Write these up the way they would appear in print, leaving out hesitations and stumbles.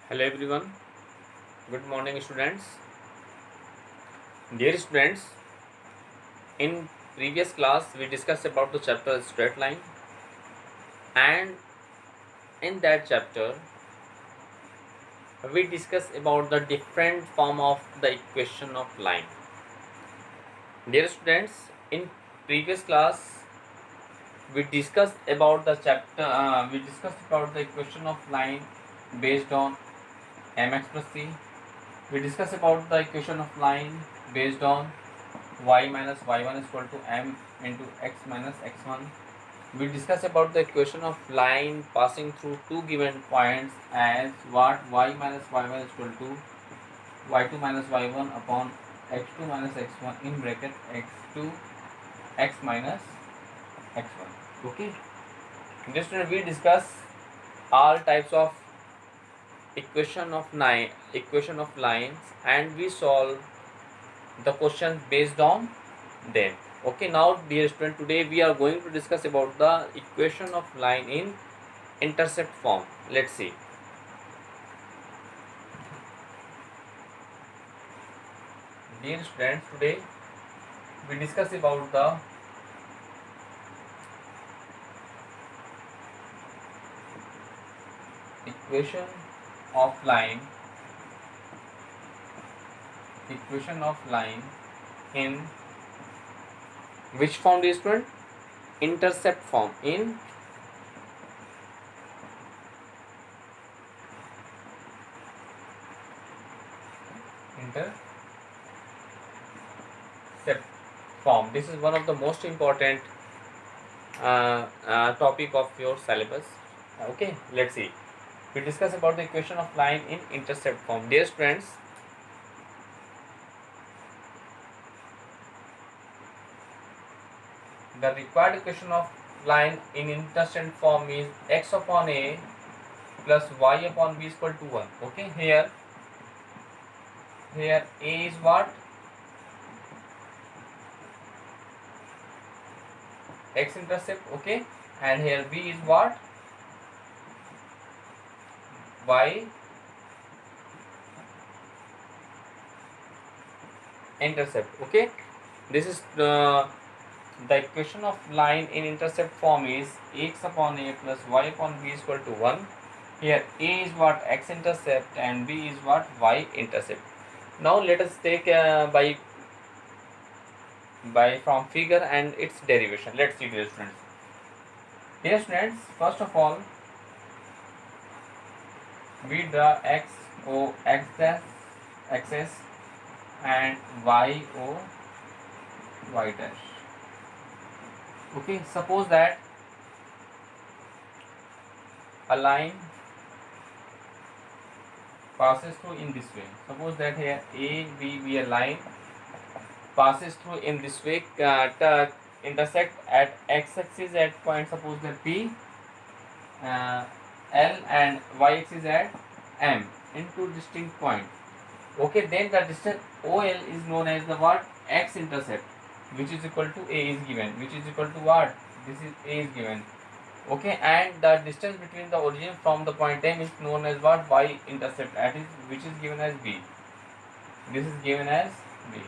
Hello everyone. Good morning students. Dear students, in previous class we discussed about the chapter straight line, and in that chapter we discussed about the different form of the equation of line. Dear students, in previous class we discussed about the chapter we discussed about the equation of line based on mx plus c. We discussed about the equation of line based on y minus y1 is equal to m into x minus x1. We discuss about the equation of line passing through two given points as what y minus y1 is equal to y2 minus y1 upon x2 minus x1 in bracket x2 x minus x1. Okay, just we discuss all types of equation of lines, and we solve the questions based on them. Okay, now dear student, today we are going to discuss about the equation of line in intercept form. Let's see. Dear students, today we discuss about the equation of line in which form, dear student? Intercept form. In intercept form. This is one of the most important topic of your syllabus. Okay, let's see. We discuss about the equation of line in intercept form. Dear friends, the required equation of line in intercept form is x upon a plus y upon b is equal to 1. Okay, here a is what? X intercept. Okay, and here b is what? Y intercept. Okay, this is the equation of line in intercept form is x upon a plus y upon b is equal to 1. Here a is what? X intercept, and b is what? Y intercept. Now let us take by from figure and its derivation. Let's see, dear students. Dear students, first of all we draw x o x dash axis and y o y dash. Okay, suppose that a line passes through in this way. Suppose that here a b be a line passes through in this way, intersect at x-axis at point, suppose that p, l, and y-axis at m in two distinct points. Okay, then the distance OL is known as the what? X-intercept, which is equal to a is given, which is equal to what? This is a is given. Okay, and the distance between the origin from the point M is known as what? Y-intercept, that is, which is given as b. This is given as b.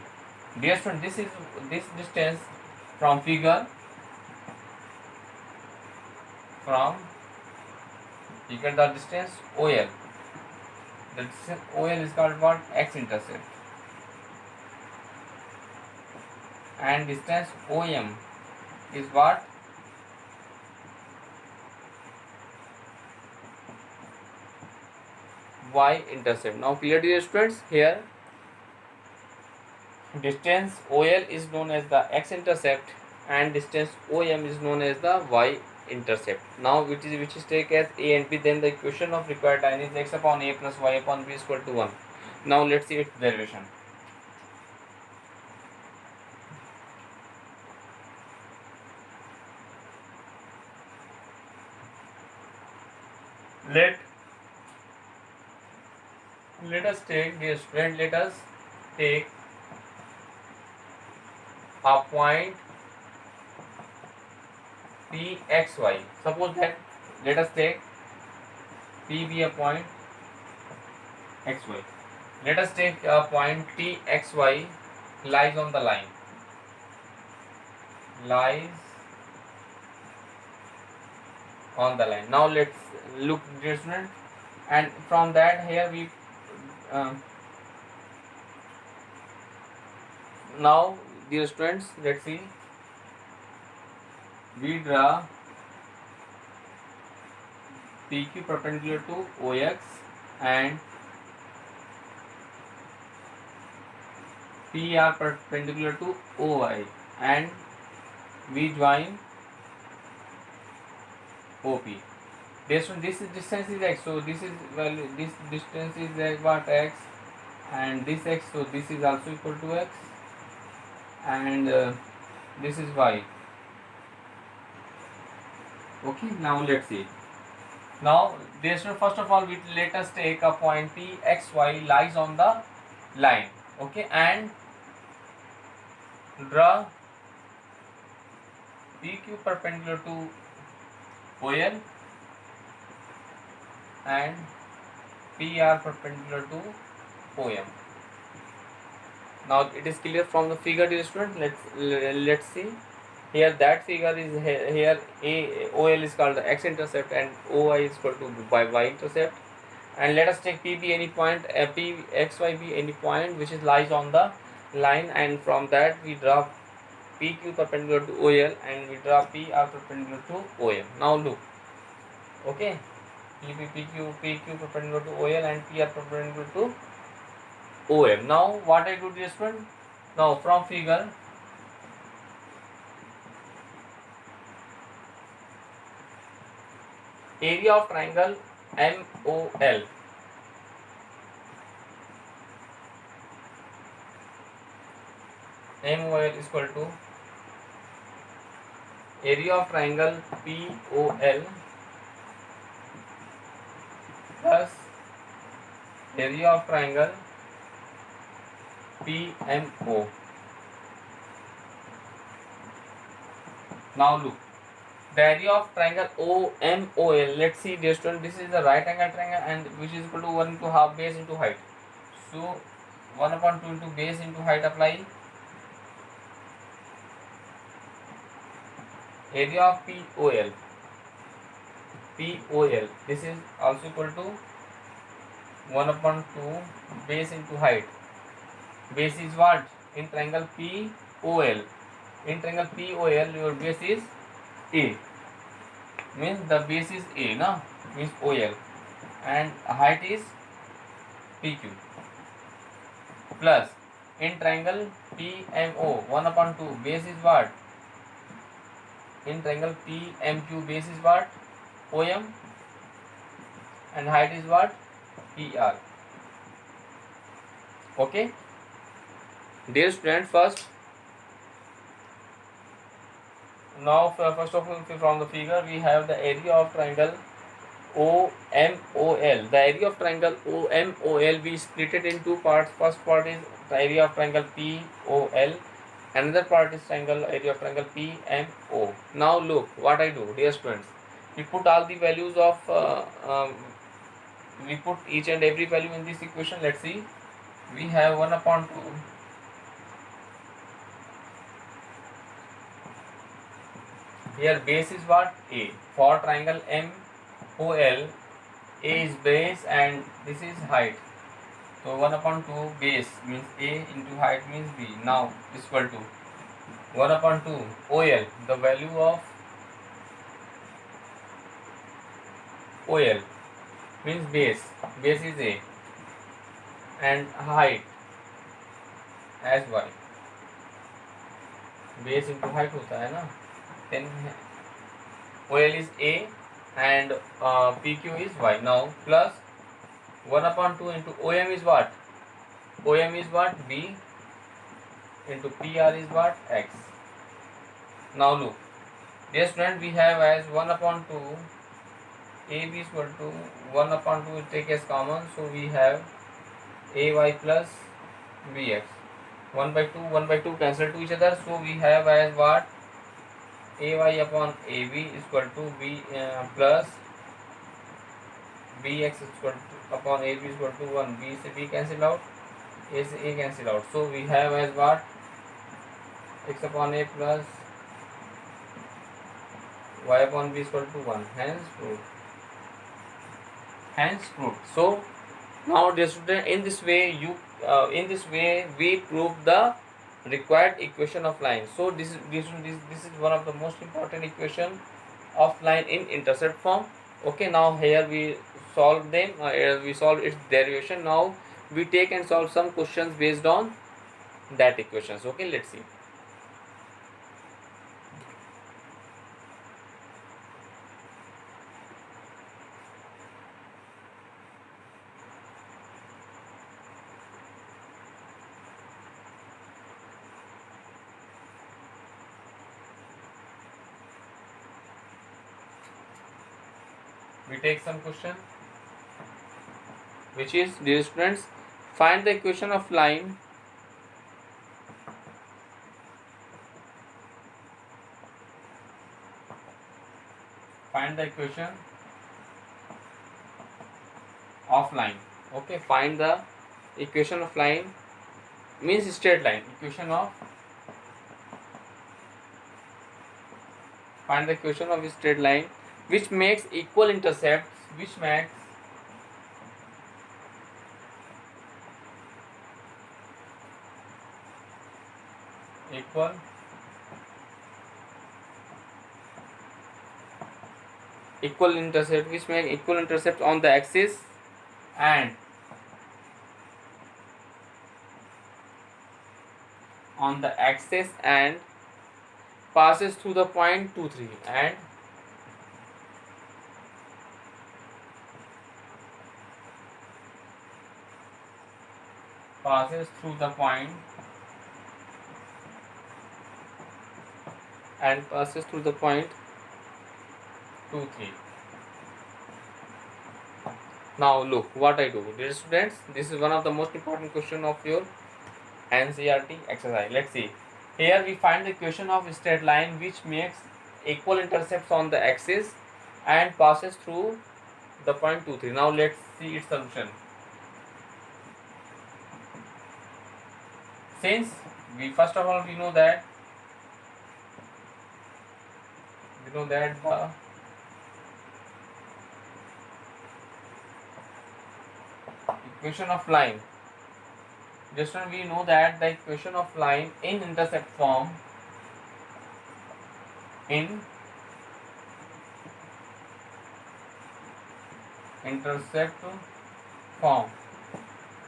Dear student, this is this distance from figure, equal the distance OL. The distance OL is called what? X-intercept. And distance OM is what? Y-intercept. Now clear, dear students? Here distance OL is known as the x-intercept and distance OM is known as the y-intercept. Now which is take as a and b, then the equation of required line is x upon a plus y upon b is equal to 1. Now let's see its derivation. Let us take, dear student, let us take a point Pxy. Suppose that, let us take P be a point xy. Let us take a point P xy lies on the line. Lies on the line. Now let's look, dear student, and from that here we now, dear students, let's see. We draw PQ perpendicular to OX and PR perpendicular to OY, and we join OP. Based on this distance is x, so this is value. This distance is what, x, and this x, so this is also equal to x, and this is y. Okay, now let's see. Now, first of all, let us take a point P x y lies on the line. Okay, and draw PQ perpendicular to OL and PR perpendicular to OM. Now it is clear from the figure, dear student. Let's see. Here that figure is here OL is called the x-intercept and OY is equal to y-intercept. And let us take P be any point, P xy be any point which is lies on the line, and from that we draw PQ perpendicular to OL and we draw PR perpendicular to OM. Now look, okay, PQ perpendicular to OL and PR perpendicular to OM. Now what I do, dear student? Now from figure, area of triangle MOL. MOL is equal to area of triangle POL plus area of triangle PMO. Now look, the area of triangle OMOL, let's see, dear student, this is the right angle triangle and which is equal to 1 into half base into height. So 1 upon 2 into base into height, apply. Area of POL, this is also equal to 1 upon 2 base into height. Base is what? In triangle POL. In triangle POL, your base is A. Means the base is A, no? Means OL. And height is PQ. Plus, in triangle PMO, 1 upon 2, base is what? In triangle PMQ, base is what? OM. And height is what? PR. Okay? Dear student, first of all, from the figure we have the area of triangle OMOL. The area of triangle OMOL, we split it in two parts. First part is the area of triangle POL. Another part is area of triangle PMO. Now look what I do, dear students. We put all the values of we put each and every value in this equation. Let's see. We have 1 upon 2. Here base is what? A. For triangle MOL, A is base and this is height. So 1 upon 2 base means A into height means B. Now is equal to 1 upon 2 OL. The value of OL means base. Base is A and height as Y. Base into height होता है ना. Then OL is A and PQ is Y. Now plus 1 upon 2 into OM is what? OM is what? B into PR is what? X. Now look, dear student, we have as 1 upon 2 AB is equal to 1 upon 2 take as common, so we have AY plus BX. 1 by 2 cancel to each other, so we have as what? AY upon AB is equal to B plus bx is equal to upon ab is equal to 1, b से b cancel out, a से a cancel out, so we have as what x upon a plus y upon b is equal to 1, hence proved. So now dear student, in this way we prove the required equation of line. So this is one of the most important equation of line in intercept form. Okay, now here we solve them, we solve its derivation. Now we take and solve some questions based on that equations. Okay, let's see. We take some question which is, dear students, find the equation of line Okay, find the equation of line means straight line. Find the equation of a straight line which makes equal intercepts, equal intercepts on the axis and passes through the point 2, 3 and passes through the point 2, 3. Now look what I do. Dear students, this is one of the most important question of your NCERT exercise. Let's see. Here we find the equation of a straight line which makes equal intercepts on the axis and passes through the point 2, 3. Now let's see its solution. Since we first of all we know that the equation of line, just when we know that the equation of line in intercept form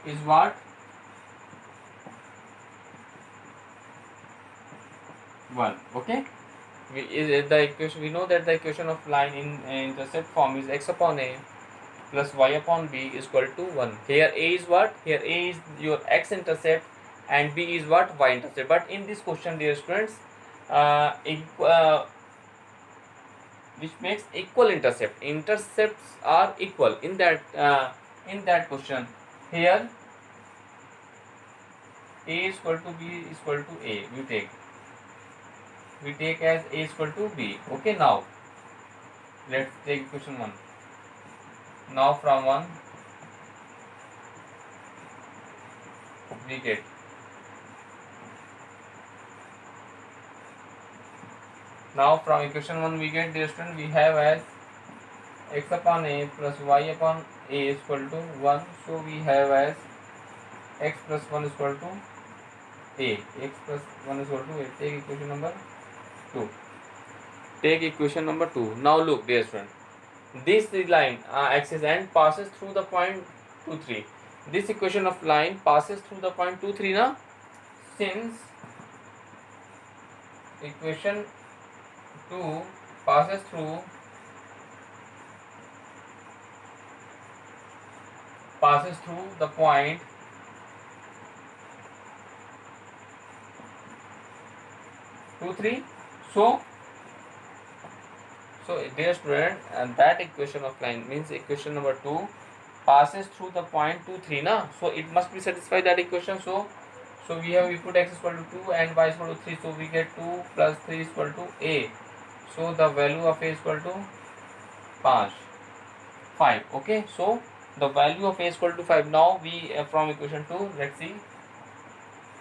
is what? 1. Okay, we know that the equation of line in intercept form is x upon a plus y upon b is equal to 1. Here a is what? Here a is your x-intercept and b is what? Y-intercept. But in this question, dear students, which makes equal intercepts are equal in that question. Here a is equal to b is equal to a. We take as a is equal to b. Okay, now let's take question 1. Now from 1 we get from equation 1 we get, dear student, we have as x upon a plus y upon a is equal to 1. So we have as x plus 1 is equal to a. Take equation number 2. Now look, dear student, this line axis and passes through the point 2, 3. This equation of line passes through the point 2, 3 now. Since equation 2 passes through the point 2, 3. So dear student, and that equation of line means equation number 2 passes through the point 2, 3 na. So it must be satisfied that equation. So we put x is equal to 2 and y is equal to 3. So we get 2 plus 3 is equal to a. So the value of a is equal to 5. 5. Okay, so the value of a is equal to 5. Now we from equation 2, let's see.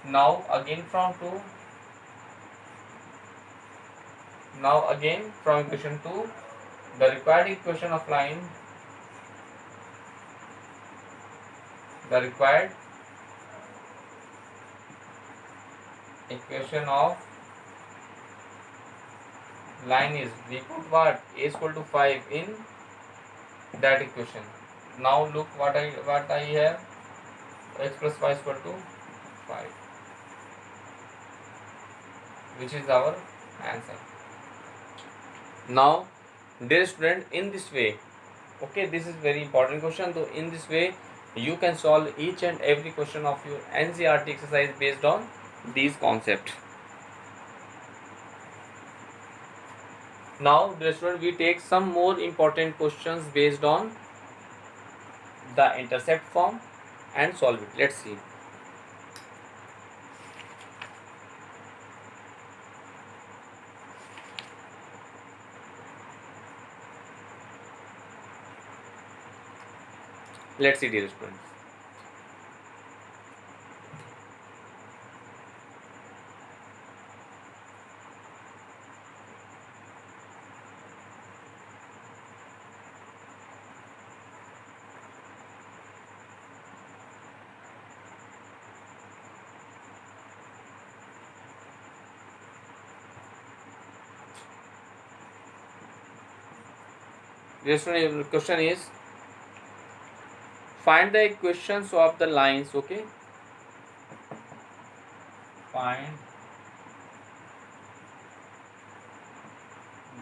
Now again from equation 2, the required equation of line, the required equation of line is, we put what, a is equal to 5 in that equation. Now look what I have, x plus y is equal to 5, which is our answer. Now dear student, in this way, okay, this is very important question. So in this way you can solve each and every question of your NCERT exercise based on these concepts. Now dear student, we take some more important questions based on the intercept form and solve it. Let's see. Let's see, dear students. Dear student, your question is, find the equations of the lines. Okay, find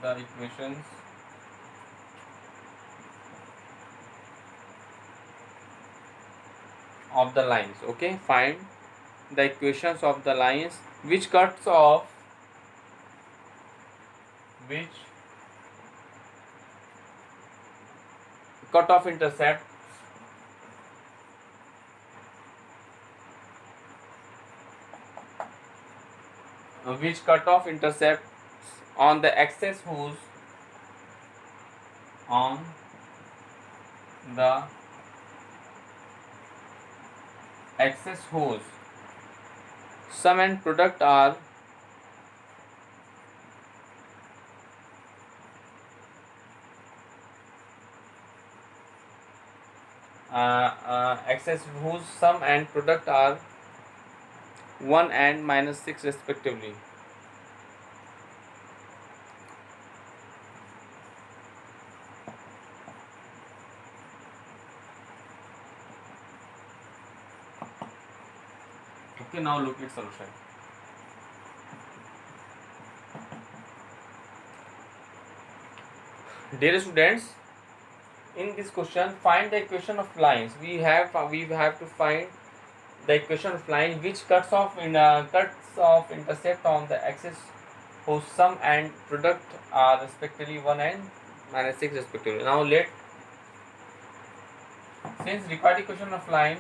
the equations of the lines. Okay, find the equations of the lines which cuts off, intercept which cutoff intercepts on the axis whose sum and product are axis whose sum and product are 1 and -6 respectively. Okay, now look at solution. Dear students, in this question, find the equation of lines. We have to find the equation of line which cuts off intercept on the axis whose sum and product are respectively 1 and -6 respectively. Now since required equation of line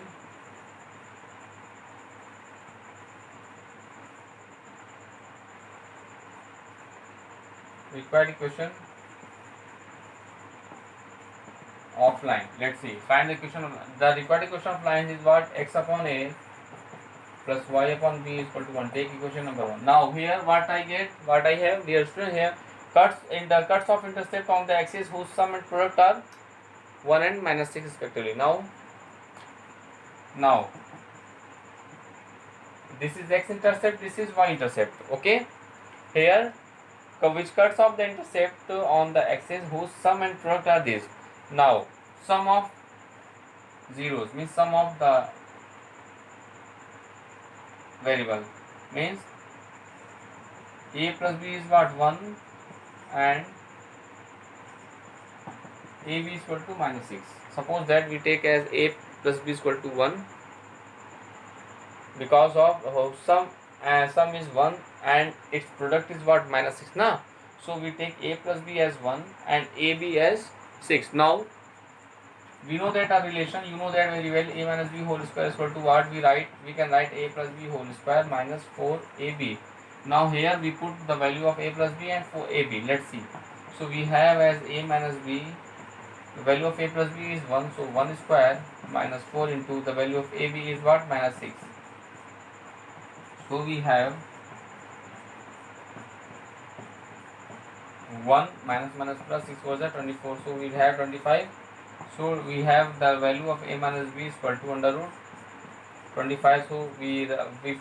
of line, let's see, find the equation of the required equation of line is what, x upon a plus y upon b is equal to 1. Take equation number 1. Now here what I have, dear student, here cuts of intercept on the axis whose sum and product are 1 and -6 respectively. Now this is x intercept, this is y intercept. Okay, here which cuts off the intercept on the axis whose sum and product are this. Now sum of zeros means sum of the variable, means a plus b is what, 1 and ab is equal to -6. Suppose that we take as a plus b is equal to 1 because of sum is 1 and its product is what, -6 now. So we take a plus b as 1 and ab as 6. Now we know that a relation, you know that very well, a minus b whole square is equal to what we can write a plus b whole square minus 4ab. Now here we put the value of a plus b and 4ab. Let's see. So we have as a minus b The value of a plus b is 1, so 1 square minus 4 into the value of ab is what? Minus 6. So we have 1 minus minus plus 6 was 24, so we have 25. So we have the value of a minus b is equal to under root 25. So we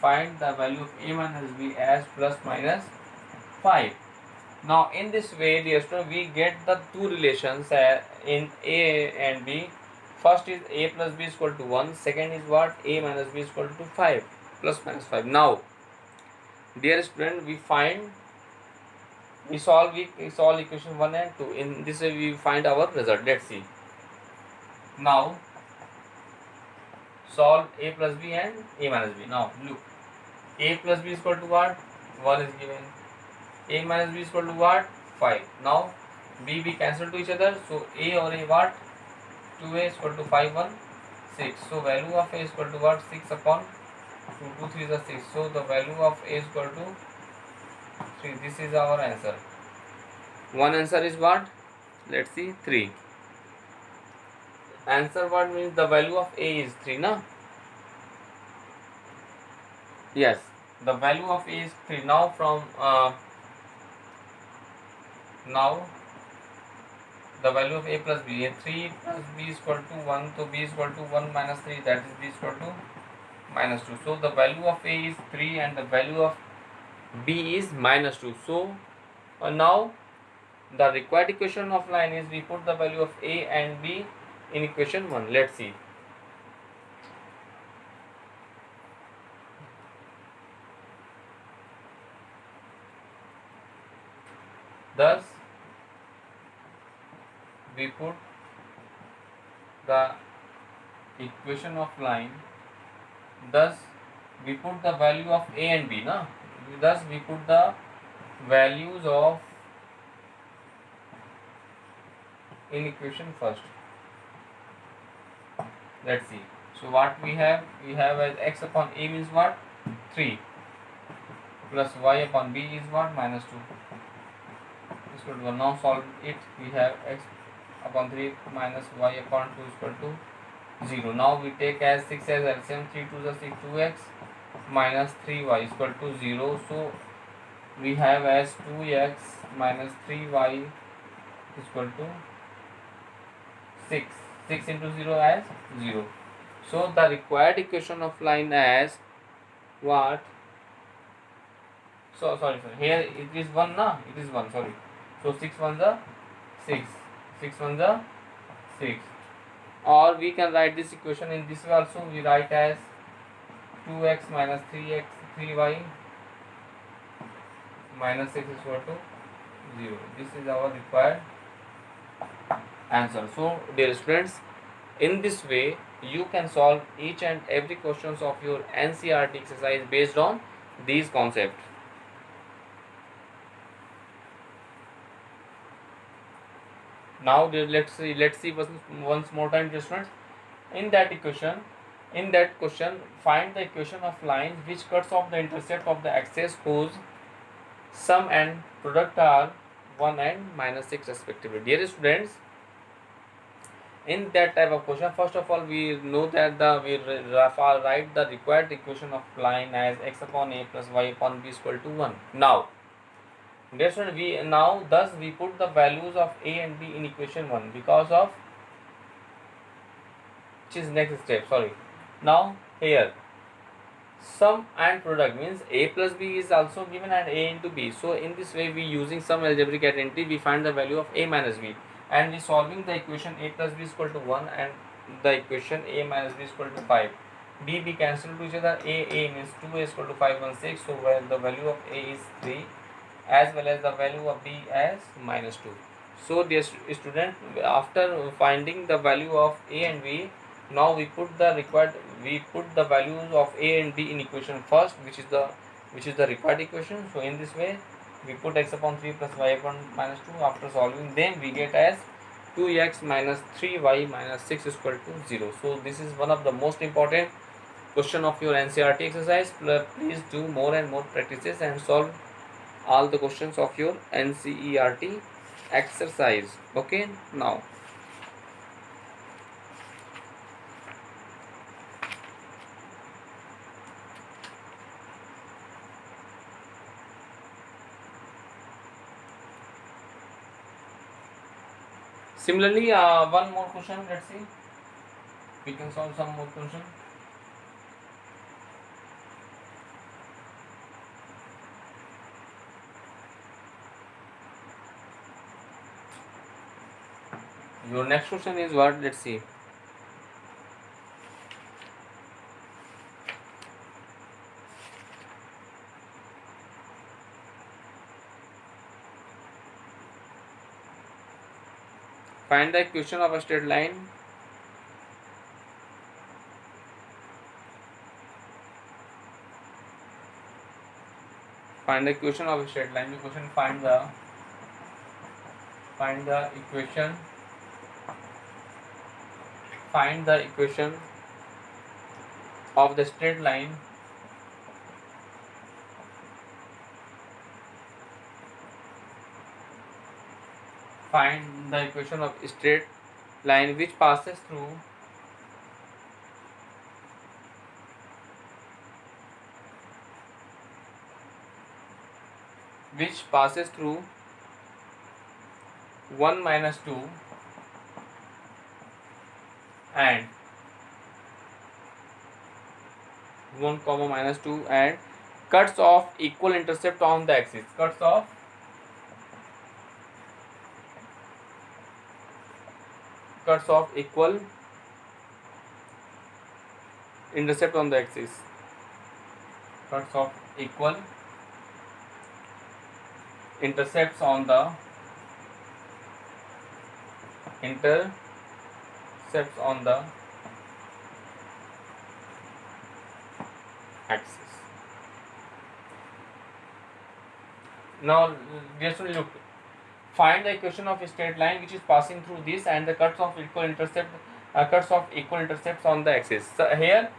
find the value of a minus b as plus minus 5. Now in this way, dear student, we get the two relations in a and b. First is a plus b is equal to 1. Second is what? A minus b is equal to 5, plus minus 5. Now, dear student, we solve equation 1 and 2. In this way, we find our result. Let's see. Now, solve a plus b and a minus b. Now, look. A plus b is equal to what? 1 is given. A minus b is equal to what? 5. Now, b cancel to each other. So, a or a what? 2a is equal to 5, 1, 6. So, value of a is equal to what? 6 upon 2, 2, 3 is 6. So, the value of a is equal to 3. This is our answer. One answer is what? Let's see, 3. Answer what means the value of a is 3, na? Yes, the value of a is 3. Now from now the value of a plus b, 3 plus b is equal to 1, so b is equal to 1 minus 3, that is b is equal to minus 2. So the value of a is 3 and the value of b is minus 2. So now the required equation of line is we put the value of a and b in equation 1. Let's see. Thus we put the equation of line, thus we put the value of a and b, na? Thus we put the values of in equation first. Let's see. So what we have as x upon a means what? 3 plus y upon b is what? Minus 2 is equal to 1. Now solve it. We have x upon 3 minus y upon 2 is equal to 0. Now we take as 6 as LCM. 3 2 is 6, 2x minus 3y is equal to 0. So we have as 2x minus 3y is equal to 6. 6 into 0 as 0. So the required equation of line as what? So sorry. Here it is 1, na? It is 1. Sorry. So 6 1 is 6. 6 1 is 6. Or we can write this equation in this way also. We write as 2x minus 3y minus 6 is equal to 0. This is our required answer. So dear students, in this way you can solve each and every questions of your NCERT exercise based on these concepts. Now let's see once more time, dear students. In that question find the equation of line which cuts off the intercept of the axis whose sum and product are 1 and minus 6 respectively. Dear students, in that type of question, first of all we know that we write the required equation of line as x upon a plus y upon b is equal to 1. Now dear student, thus we put the values of a and b in equation 1 because of which is next step. Sorry. Now here sum and product means a plus b is also given and a into b. So in this way we using some algebraic identity we find the value of a minus b, and we solving the equation a plus b is equal to 1 and the equation a minus b is equal to 5. B cancel to each other. A means 2 is equal to 5 1 6. So where the value of a is 3 as well as the value of b as minus 2. So dear student, after finding the value of a and b, now we put the values of a and b in equation first, which is the required equation. So in this way we put x upon 3 plus y upon minus 2. After solving them we get as 2x minus 3y minus 6 is equal to 0. So this is one of the most important question of your NCERT exercise. Please do more and more practices and solve all the questions of your NCERT exercise. Okay, now Similarly, one more question. Let's see. We can solve some more question. Your next question is what? Let's see. Find the equation of a straight line. Find the equation of a straight line. The question find the equation. Find the equation of the straight line. Find the equation of straight line which passes through which passes through 1 minus 2 and 1 comma minus 2 and cuts off equal intercept on the axis. Cuts off equal intercept on the axis. Cuts off equal intercepts on the axis. Now just look. Find the equation of a straight line which is passing through this and the cuts of equal intercepts on the axis. So here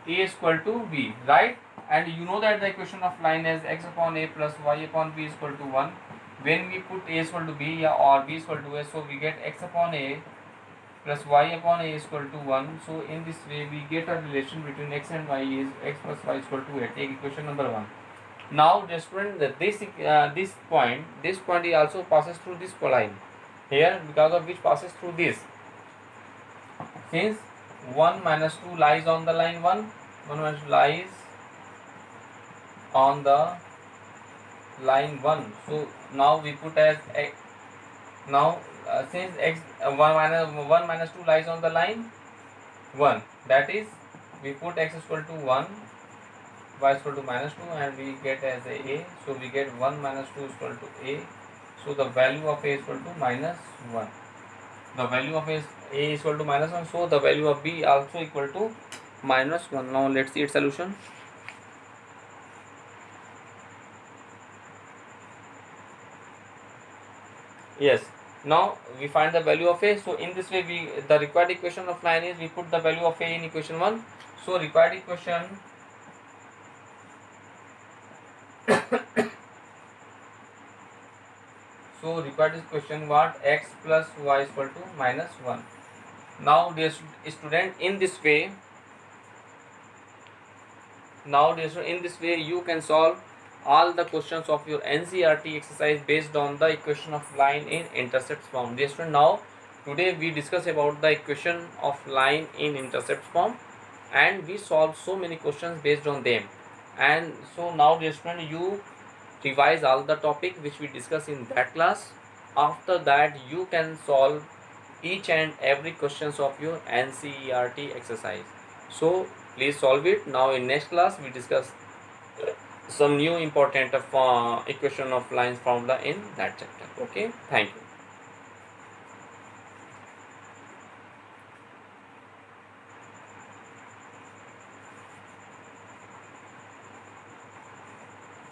A is equal to B, right? And you know that the equation of line is x upon a plus y upon b is equal to 1. When we put a is equal to b or b is equal to a, so we get x upon a plus y upon a is equal to 1. So in this way we get a relation between x and y is x plus y is equal to a. Take equation number 1. Now just student, this point it also passes through this line here, because of which passes through this. Since 1 minus 2 lies on the line 1 minus 2 lies on the line 1, so now we put as x. Now since x 1 minus 2 lies on the line 1, that is we put x is equal to 1, y is equal to minus 2 and we get as a. So we get 1 minus 2 is equal to a. So the value of a is equal to minus 1. The value of a is equal to minus 1. So the value of b also equal to minus 1. Now let's see its solution. Yes. Now we find the value of a. So in this way the required equation of line is we put the value of a in equation 1. So required equation what? X plus y is equal to minus 1. Now dear student, in this way you can solve all the questions of your NCERT exercise based on the equation of line in intercepts form. Dear student, now today we discuss about the equation of line in intercepts form and we solve so many questions based on them. And so now dear student, you revise all the topic which we discuss in that class. After that you can solve each and every questions of your NCERT exercise. So please solve it. Now in next class we discuss some new important equation of lines formula in that chapter. Okay, thank you.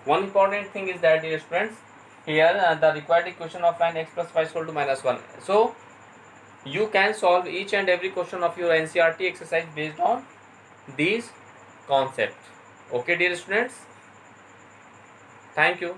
One important thing is that, dear friends, here the required equation of line x plus y is equal to minus 1. So you can solve each and every question of your NCERT exercise based on these concepts. Okay, dear students, thank you.